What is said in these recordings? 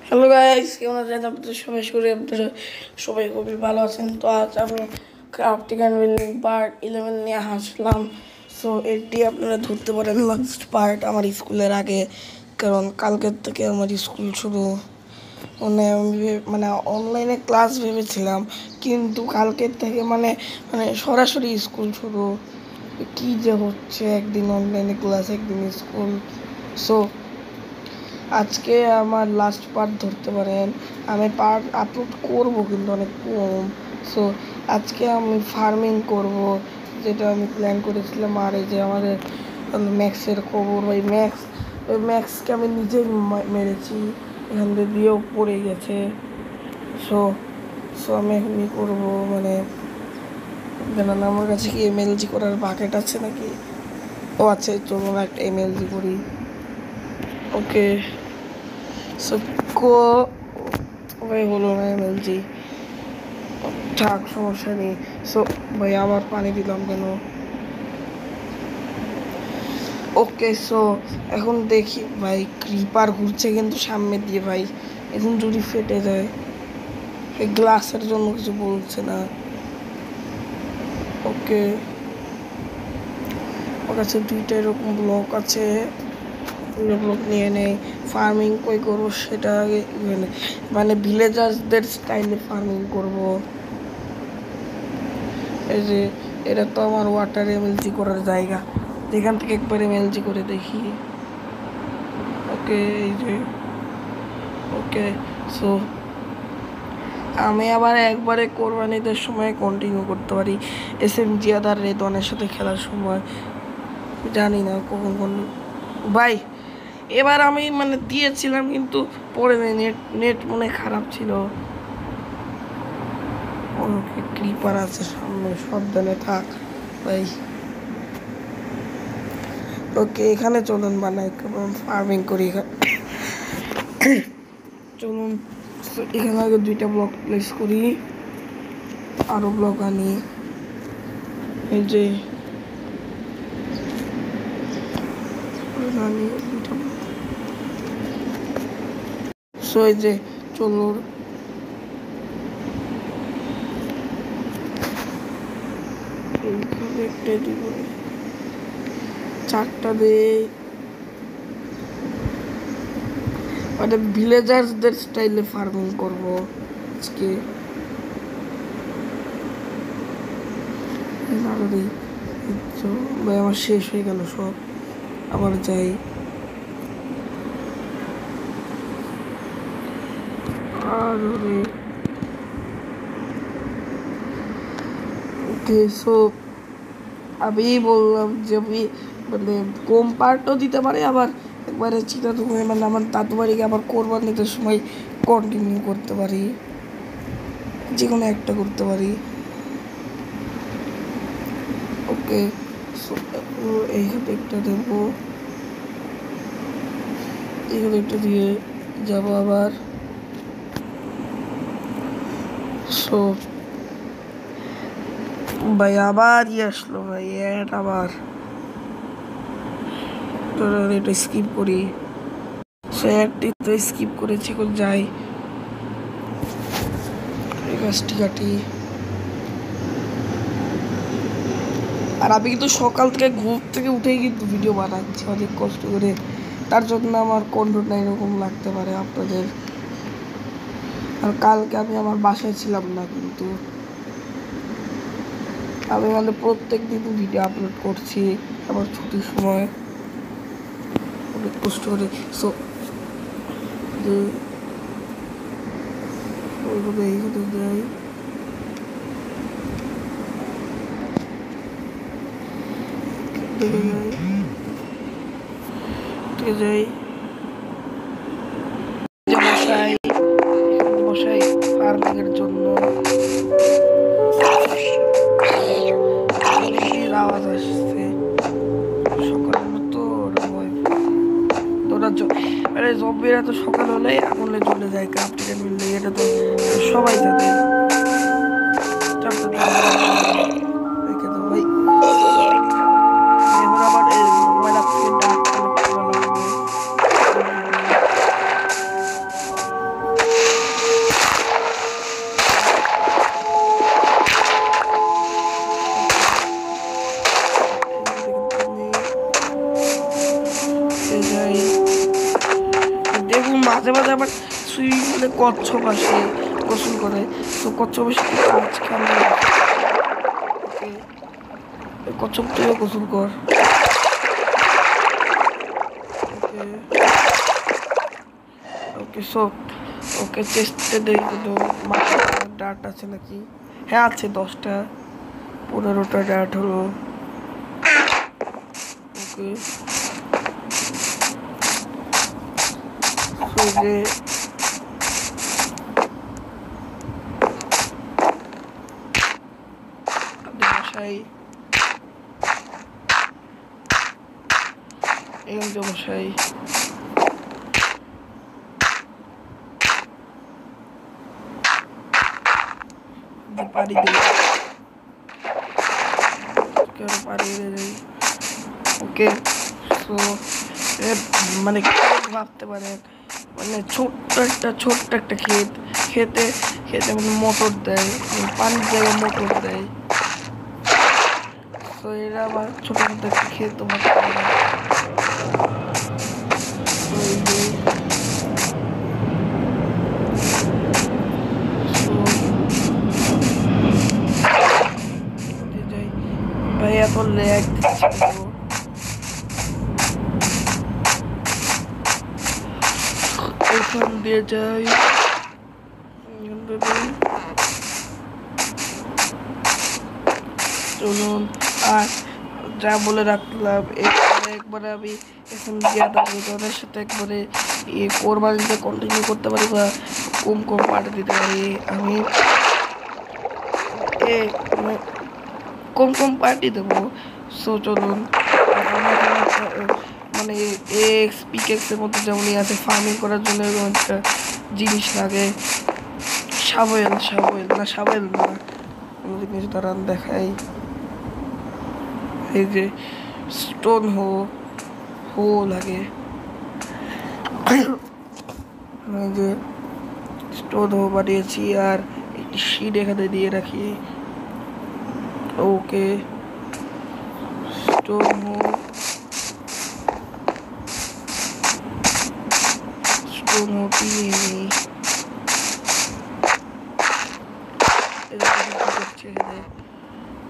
Hello guys, কেমন আছেন আপনাদের? সবাই করে আপনারা সবাই খুবই ভালো আছেন। তো আজ আমি ক্রাফটিং অ্যান্ড বিল্ডিং পার্ট 11 নিয়ে আসলাম। সো এটি আপনারা ধরতে পারেন লাস্ট পার্ট আমার স্কুলের আগে, কারণ কালকের থেকে আমার স্কুল শুরু। মানে অনলাইনে ক্লাস ভেবেছিলাম, কিন্তু কালকের থেকে মানে মানে সরাসরি স্কুল শুরু। কী যে হচ্ছে, একদিন অনলাইনে ক্লাস একদিন স্কুল। সো আজকে আমার লাস্ট পার্ট ধরতে পারেন। আমি পার্ট আপলোড করব কিন্তু অনেক কম। সো আজকে আমি ফার্মিং করব, যেটা আমি প্ল্যান করেছিলাম। আর এই যে আমাদের ম্যাক্সের খবর, ওই ম্যাক্সকে আমি নিজেই মেরেছি, এখান দিয়েও পড়ে গেছে। সো সো আমি এখন কী করবো, মানে জানান আমার কাছে কি এমএলজি করার বাকেট আছে নাকি? ও আছে, চলুন একটা এমএলজি করি। ওকে, সো ভাই হলো না এমএলজি, থাক সমস্যা নেই। সো ভাই আবার পানি দিলাম কেন? ওকে, সো এখন দেখি ভাই, ক্রিপার ঘুরছে কিন্তু সামনে দিয়ে। ভাই এখন যদি ফেটে যায়, এই গ্লাসের জন্য কিছু বলছে না। ওকে, ওর কাছে দুইটা এরকম ব্লক আছে, ব্লক নিয়ে নেই। ফার্মিং কই করবো সেটা আগে, মানে ভিলেজার্সদের স্টাইলে ফার্মিং করব। এই যে এটা তো আমার ওয়াটার এমএলজি করার জায়গা, যেখান থেকে একবার এমএলজি করে দেখি। ওকে, এই যে ওকে, সো আমি আবার একবারে কোরবানিদের সময় কন্টিনিউ করতে পারি, এসএমজি আদার রেদনের সাথে খেলার সময়। জানি না কখন কোন ভাই, এবার আমি মানে দিয়েছিলাম কিন্তু পরে নেট নেট মনে খারাপ ছিল। ওকে, ক্লিপার আছে সামনে, সাবধানে থাক ভাই। ওকে, এখানে চলুন বানাই, ফার্মিং করি। চলুন এখানে আগে দুইটা ব্লক প্লেস করি, আরো ব্লক আনি। এই যে সো এই যে চলুন এইখানে একটা দিব, চারটা দেই, মানে ভিলেজার্সদের স্টাইলে ফার্মিং করব আজকে। ভাই আমার শেষ হয়ে গেল সব, আবার যাই। আর ওকে, সো আমি বললাম যে আমি মানে কম পার্টও দিতে পারি, আবার একবারে চিটাধুমে মানে আমার দাদু বাড়িকে আবার কোরবানিদের সময় কন্টিনিউ করতে পারি, যে কোনো একটা করতে পারি। ওকে, সো এইখানে একটা দেবো, এইখানে একটা দিয়ে যাব আবার। সো ভাই আবার আসলো ভাই, আবার এটা স্কিপ করি। সো অ্যাডটি তো স্কিপ করেছি, এখন যাই এই গাছটি কাটি। আর আমি কিন্তু সকাল থেকে ঘুম থেকে উঠেই কিন্তু ভিডিও বানাচ্ছি অনেক কষ্ট করে, তার জন্য আমার কন্টেন্ট এরকম লাগতে পারে আপনাদের। আর কালকে আমি আমার বাসায় ছিলাম না, কিন্তু আমি মানে প্রত্যেক দিন ভিডিও আপলোড করছি আমার ছুটির সময়, অনেক কষ্ট করে। সো ওইভাবে এইখানে যাই, যাই বসাই বসাই ফার্মিং এর জন্য। আওয়াজ আসছে সকালের মতো, আরে জম্বিরা তো সকাল হলে আগুনে চলে যায় ক্রাফটিং মিললে, এটা তো সবাই জানে। রেখে দাও ভাই, এখন আবার মোবাইল অ্যাপ থেকে ডাক কালেক্ট করা লাগবে। মাঝে মাঝে আবার সুইমিং পুলে কচ্ছপ আসে গোসল করে, তো কচ্ছপ এসে আজকে আমরা কচ্ছপ তুইও গোসল কর। ওকে সো ওকে চেষ্টা দেই কিন্তু ডাট আছে নাকি? হ্যাঁ আছে 10টা 15টা ডাট হলো। ওকে সো যে মশাই মশাই পারি ওকে সো মানে ভাবতে পারেন মানে ছোট্ট একটা খেতে মানে মোটর দেয়, পানির জায়গায় মোটর দেয়। তো এরা আবার ছোট ছোট একটা ক্ষেত ভাবতে পারে। ভাই এত ল্যাগ এখান দিয়ে যাই। চলুন আর যা বলে রাখলাম একবারে আমি এসএমজিআর সাথে একবারে কোরবানিতে কন্টিনিউ করতে পারি বা কম পার্টি দিতে পারি। আমি কম পার্টি দেবো। সো চলুন মানে পিকেক্সের মধ্যে যেমনই আছে ফার্মিং করার জন্য একটা জিনিস লাগে, শাবল না জিনিস দাঁড়ান দেখাই। এই যে স্টোন হো লাগে, এই যে স্টোন হো বানিয়েছি আর একটি শিট এখানে দিয়ে রাখি। ওকে স্টোন হো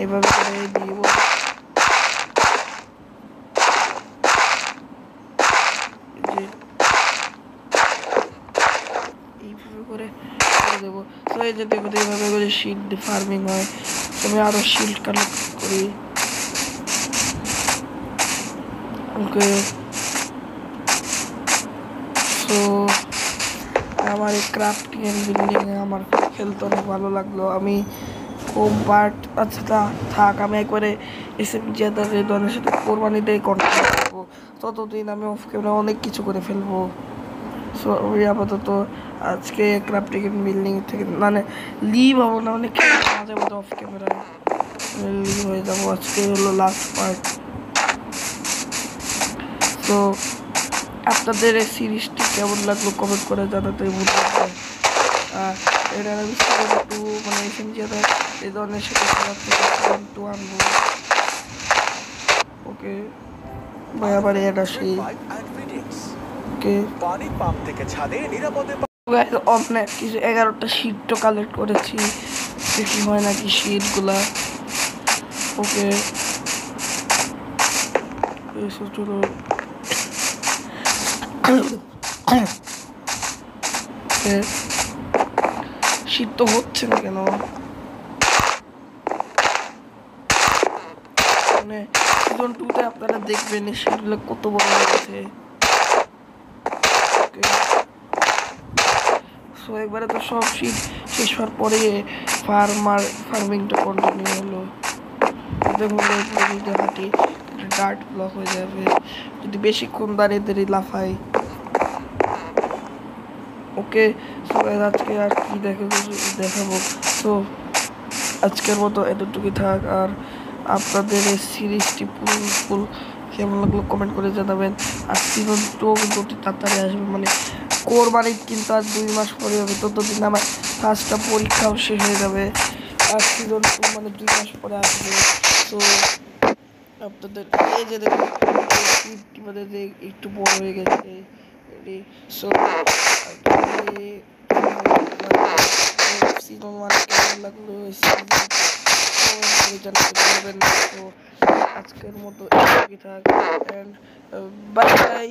এইভাবে করে দিব। এইভাবে করে দেবো। তো এই যে দেখো এইভাবে করে শিল্ড ফার্মিং হয়। আমি আরো শিল্ড কালেক্ট করি। ওকে সো আমার এই ক্রাফটিং এন্ড বিল্ডিং আমার খেলতে অনেক ভালো লাগলো। আমি কম পার্ট আচ্ছা থাক, আমি একবারে এসএমজিআর সাথে কোরবানিতে কন্টিনিউ করবো। ততদিন আমি অফ ক্যামেরা অনেক কিছু করে ফেলবো। সো আমি আপাতত আজকে ক্রাফটিং এন্ড বিল্ডিং থেকে মানে লিভ হবো না, অনেক মাঝে মধ্যে অফ ক্যামেরায় লিভ হয়ে যাবো। আজকে হলো লাস্ট পার্ট। তো আপনাদের এই সিরিজটি কেমন লাগলো কমেন্ট করে জানাতে ভুলবেন না। আর এটা আমি একটু মানে এসএমজিআর এই ধরনের সাথে একটু আনবো। ওকে ভাই আবার এটা সেই ওকে অনেক কিছু 11টা শিটও কালেক্ট করেছি, দেখি হয় নাকি শিটগুলা। ওকে চলো শীত তো হচ্ছে না কেন, মানে সিজন 2-তে আপনারা দেখবেন শীতগুলো কত বড় হয়েছে। সো একবারে তো সব শীত শেষ হওয়ার পরে ফার্মিংটা কন্টিনিউ হলো। দেখুন যদি হাঁটি ডার্ট ব্লক হয়ে যাবে যদি বেশিক্ষণ দাঁড়িয়ে লাফাই। ওকে সো আজকে আর কি দেখাবো। সো আজকের মতো এতটুকুই থাক। আর আপনাদের এই সিরিজটি ফুল কেমন লাগলো কমেন্ট করে জানাবেন। আর সিজন 2 কিন্তু অতি তাড়াতাড়ি আসবে, মানে কোরবানির কিন্তু আর 2 মাস পরে হবে। ততদিন আমার ফার্স্টটা পরীক্ষাও শেষ হয়ে যাবে। আর সিজন 2 মানে 2 মাস পরে আসবে। তো আপনাদের এই যে দেখুন একটু বড় হয়ে গেছে, করি। সো সিজন 1 কেমন লাগলো, সিজন জানাতে পারবেন। তো আজকের মতো থাক, অ্যান্ড বাই বাই।